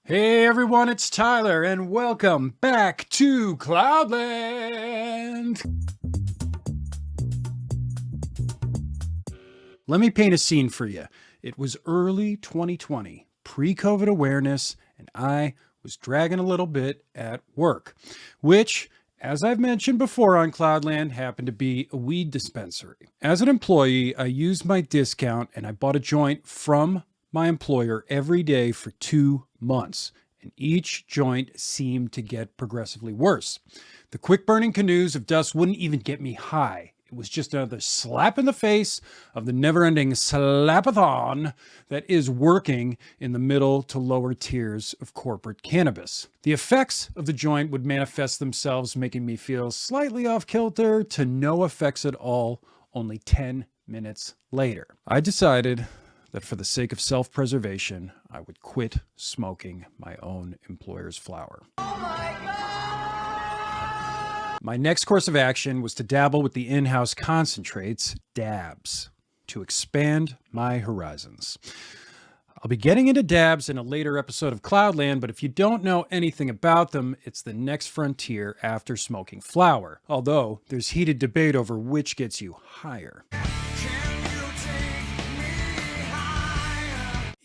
Hey everyone, it's Tyler, and welcome back to Cloudland! Let me paint a scene for you. It was early 2020, pre-COVID awareness, and I was dragging a little bit at work, which, as I've mentioned before on Cloudland, happened to be a weed dispensary. As an employee, I used my discount and I bought a joint from my employer every day for 2 months, and each joint seemed to get progressively worse. The quick burning canoes of dust wouldn't even get me high. It was just another slap in the face of the never-ending slapathon that is working in the middle to lower tiers of corporate cannabis. The effects of the joint would manifest themselves, making me feel slightly off kilter to no effects at all only 10 minutes later. I decided that for the sake of self-preservation, I would quit smoking my own employer's flower. My next course of action was to dabble with the in-house concentrates, dabs, to expand my horizons. I'll be getting into dabs in a later episode of Cloudland, but if you don't know anything about them, it's the next frontier after smoking flower, although there's heated debate over which gets you higher.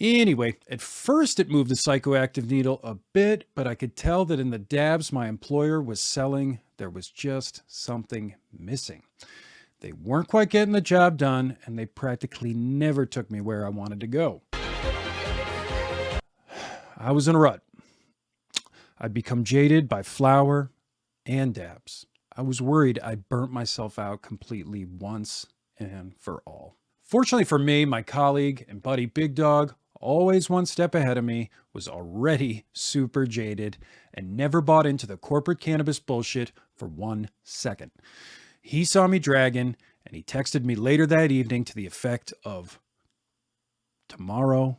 Anyway, at first it moved the psychoactive needle a bit, but I could tell that in the dabs my employer was selling, there was just something missing. They weren't quite getting the job done, and they practically never took me where I wanted to go. I was in a rut. I'd become jaded by flower and dabs. I was worried I'd burnt myself out completely once and for all. Fortunately for me, my colleague and buddy Big Dog, always one step ahead of me, was already super jaded and never bought into the corporate cannabis bullshit for 1 second. He saw me dragging, and he texted me later that evening to the effect of, "Tomorrow,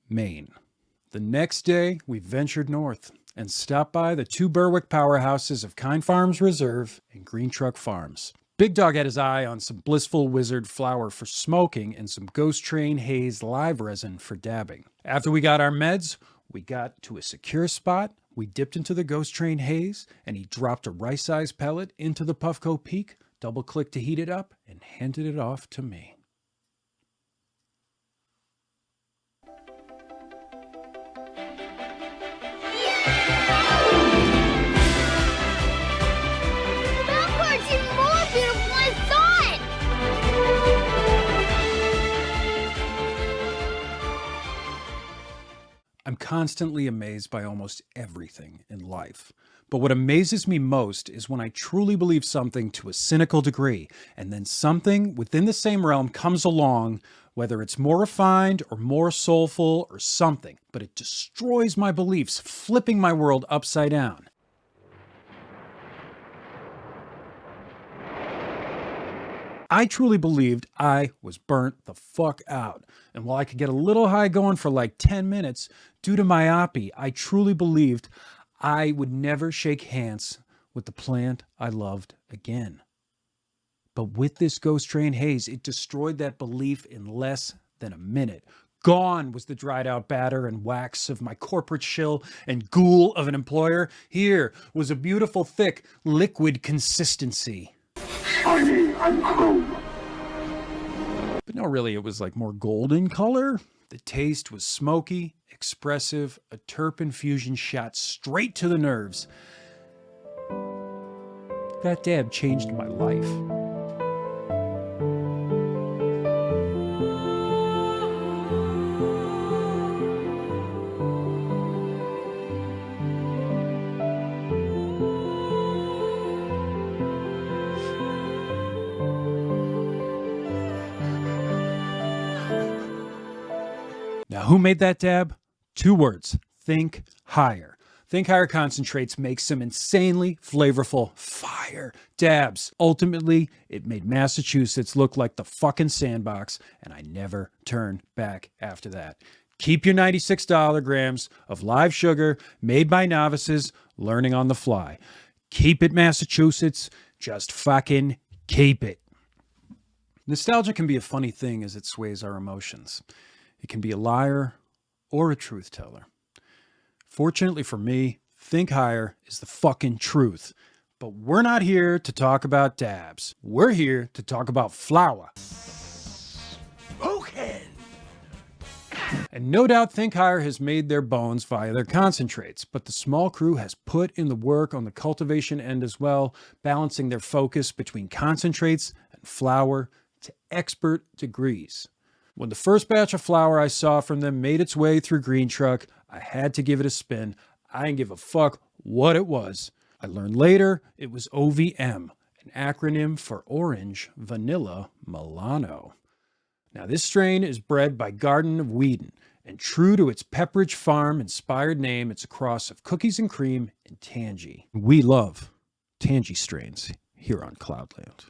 Maine." The next day, we ventured north and stopped by the 2 Berwick powerhouses of Kind Farms Reserve and Green Truck Farms. Big Dog had his eye on some Blissful Wizard flower for smoking and some Ghost Train Haze live resin for dabbing. After we got our meds, we got to a secure spot, we dipped into the Ghost Train Haze, and he dropped a rice-sized pellet into the Puffco Peak, double-clicked to heat it up, and handed it off to me. I'm constantly amazed by almost everything in life. But what amazes me most is when I truly believe something to a cynical degree, and then something within the same realm comes along, whether it's more refined or more soulful or something, but it destroys my beliefs, flipping my world upside down. I truly believed I was burnt the fuck out. And while I could get a little high going for like 10 minutes, due to myopia, I truly believed I would never shake hands with the plant I loved again. But with this Ghost Train Haze, it destroyed that belief in less than a minute. Gone was the dried out batter and wax of my corporate shill and ghoul of an employer. Here was a beautiful, thick, liquid consistency. Shiny and chrome. But no, really, it was like more golden color. The taste was smoky, expressive, a terpene fusion shot straight to the nerves. That dab changed my life. Now, who made that dab? 2 words: Think Higher. Think Higher Concentrates makes some insanely flavorful fire dabs. Ultimately, it made Massachusetts look like the fucking sandbox, and I never turned back after that. Keep your 96 grams of live sugar made by novices learning on the fly. Keep it, Massachusetts. Just fucking keep it. Nostalgia can be a funny thing as it sways our emotions. It can be a liar or a truth teller. Fortunately for me, Think Higher is the fucking truth. But we're not here to talk about dabs. We're here to talk about flower. Okay. And no doubt Think Higher has made their bones via their concentrates, but the small crew has put in the work on the cultivation end as well, balancing their focus between concentrates and flower to expert degrees. When the first batch of flower I saw from them made its way through Green Truck, I had to give it a spin. I didn't give a fuck what it was. I learned later it was OVM, an acronym for Orange Vanilla Milano. Now, this strain is bred by Garden of Whedon, and true to its Pepperidge Farm-inspired name, it's a cross of cookies and cream and tangy. We love tangy strains here on Cloudland.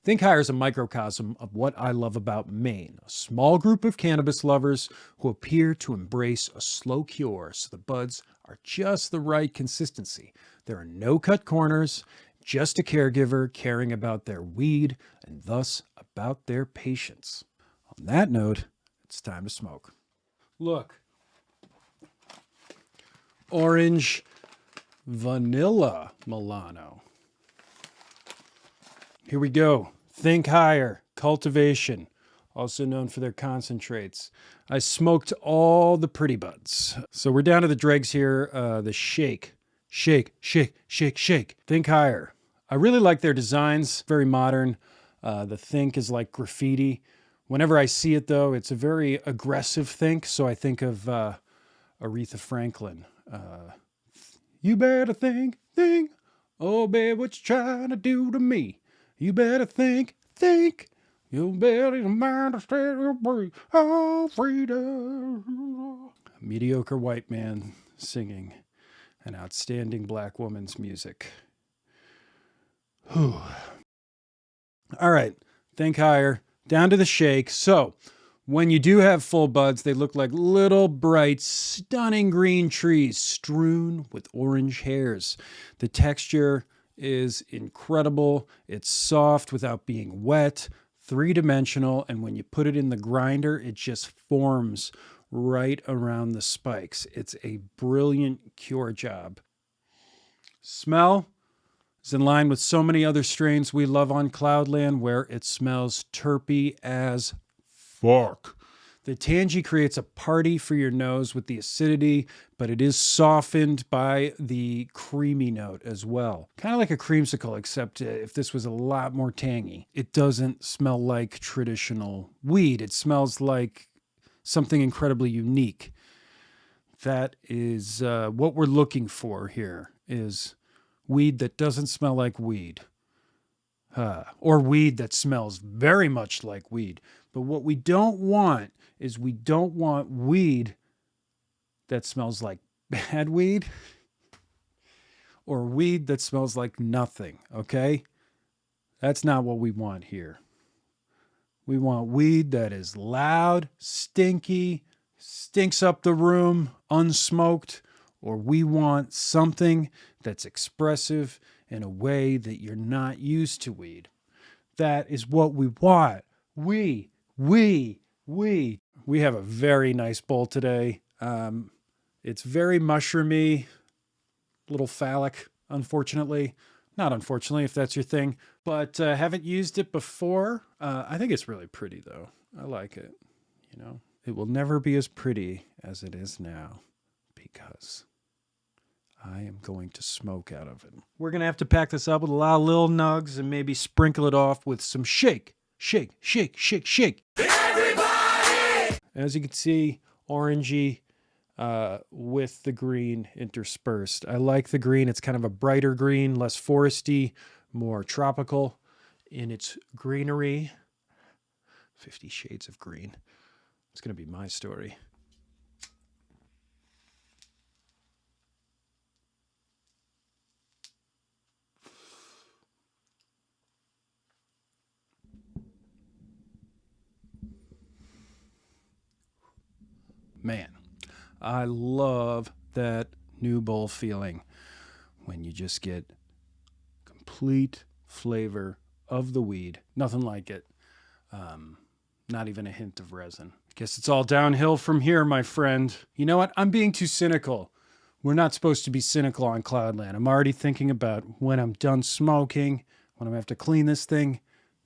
Think Higher is a microcosm of what I love about Maine, a small group of cannabis lovers who appear to embrace a slow cure so the buds are just the right consistency. There are no cut corners, just a caregiver caring about their weed and thus about their patients. On that note, it's time to smoke. Look. Orange Vanilla Milano. Here we go. Think Higher Cultivation, also known for their concentrates. I smoked all the pretty buds. So we're down to the dregs here. The shake. Shake, shake, shake, shake. Think Higher. I really like their designs. Very modern. The think is like graffiti. Whenever I see it, though, it's a very aggressive think. So I think of Aretha Franklin. You better think. Oh, babe, what you trying to do to me? You better think. You better mind to stay free. Oh, freedom. A mediocre white man singing an outstanding black woman's music. Whew. All right, Think Higher. Down to the shake. So, when you do have full buds, they look like little, bright, stunning green trees strewn with orange hairs. The texture is incredible. It's soft without being wet, three-dimensional, and when you put it in the grinder, it just forms right around the spikes. It's a brilliant cure job. Smell is in line with so many other strains we love on Cloudland, where it smells terpy as fuck. The tangy creates a party for your nose with the acidity, but it is softened by the creamy note as well. Kind of like a creamsicle, except if this was a lot more tangy. It doesn't smell like traditional weed. It smells like something incredibly unique. That is what we're looking for here, is weed that doesn't smell like weed. Or weed that smells very much like weed. But what we don't want is we don't want weed that smells like bad weed or weed that smells like nothing, okay? That's not what we want here. We want weed that is loud, stinky, stinks up the room, unsmoked, or we want something that's expressive in a way that you're not used to weed. That is what we want. We have a very nice bowl today. It's very mushroomy, little phallic, unfortunately. Not unfortunately, if that's your thing. But haven't used it before. I think it's really pretty, though. I like it. You know, it will never be as pretty as it is now because I am going to smoke out of it. We're going to have to pack this up with a lot of little nugs and maybe sprinkle it off with some shake. Shake, shake, shake, shake. Everybody! As you can see, orangey with the green interspersed. I like the green. It's kind of a brighter green, less foresty, more tropical in its greenery. 50 Shades of Green. It's going to be my story. Man, I love that new bowl feeling when you just get complete flavor of the weed. Nothing like it. Not even a hint of resin. Guess it's all downhill from here, my friend. You know what? I'm being too cynical. We're not supposed to be cynical on Cloudland. I'm already thinking about when I'm done smoking, when I'm going to have to clean this thing.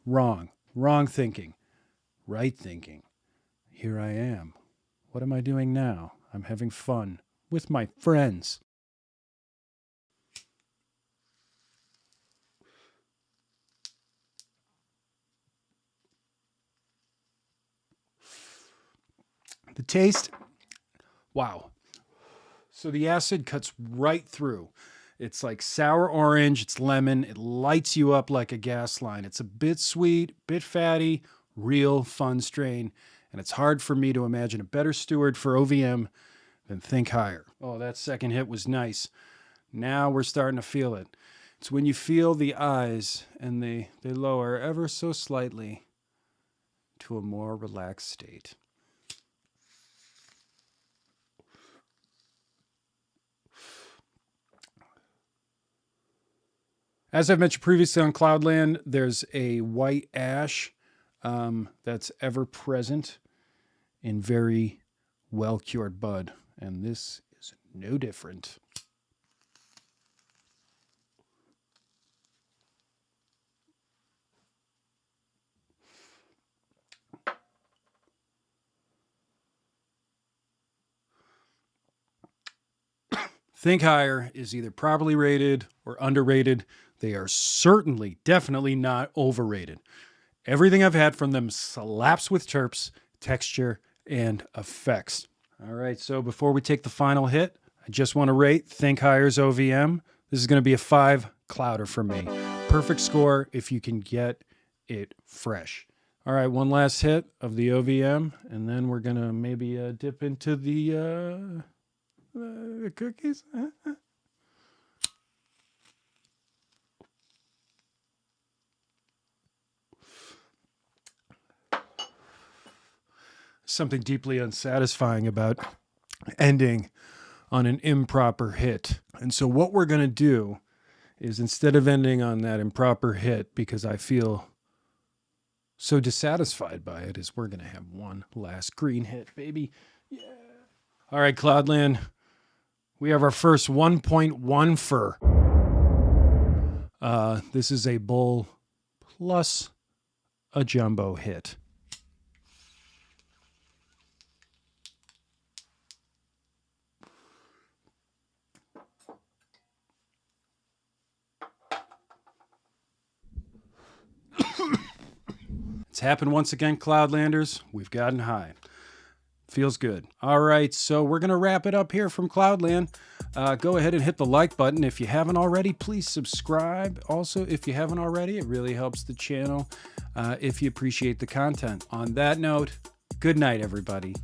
Wrong. Wrong thinking. Right thinking. Here I am. What am I doing now? I'm having fun with my friends. The taste, wow. So the acid cuts right through. It's like sour orange, it's lemon, it lights you up like a gas line. It's a bit sweet, bit fatty, real fun strain. And it's hard for me to imagine a better steward for OVM than Think Higher. Oh, that second hit was nice. Now we're starting to feel it. It's when you feel the eyes and they lower ever so slightly to a more relaxed state. As I've mentioned previously on Cloudland, there's a white ash that's ever present in very well cured bud, and this is no different. Think Higher is either properly rated or underrated. They are certainly, definitely not overrated. Everything I've had from them slaps with terps, texture, and effects. All right, so before we take the final hit, I just want to rate Think Higher's OVM. This is going to be a 5 clouder for me. Perfect score if you can get it fresh. All right, one last hit of the OVM, and then we're going to maybe dip into the cookies. Something deeply unsatisfying about ending on an improper hit. And so what we're going to do is, instead of ending on that improper hit because I feel so dissatisfied by it, is we're going to have one last green hit, baby. Yeah. All right, Cloudland. We have our first 1.1 fur. This is a bull plus a jumbo hit. It's happened once again, Cloudlanders. We've gotten high. Feels good. All right, so we're going to wrap it up here from Cloudland. Go ahead and hit the like button. If you haven't already, please subscribe. Also, if you haven't already, it really helps the channel if you appreciate the content. On that note, good night, everybody.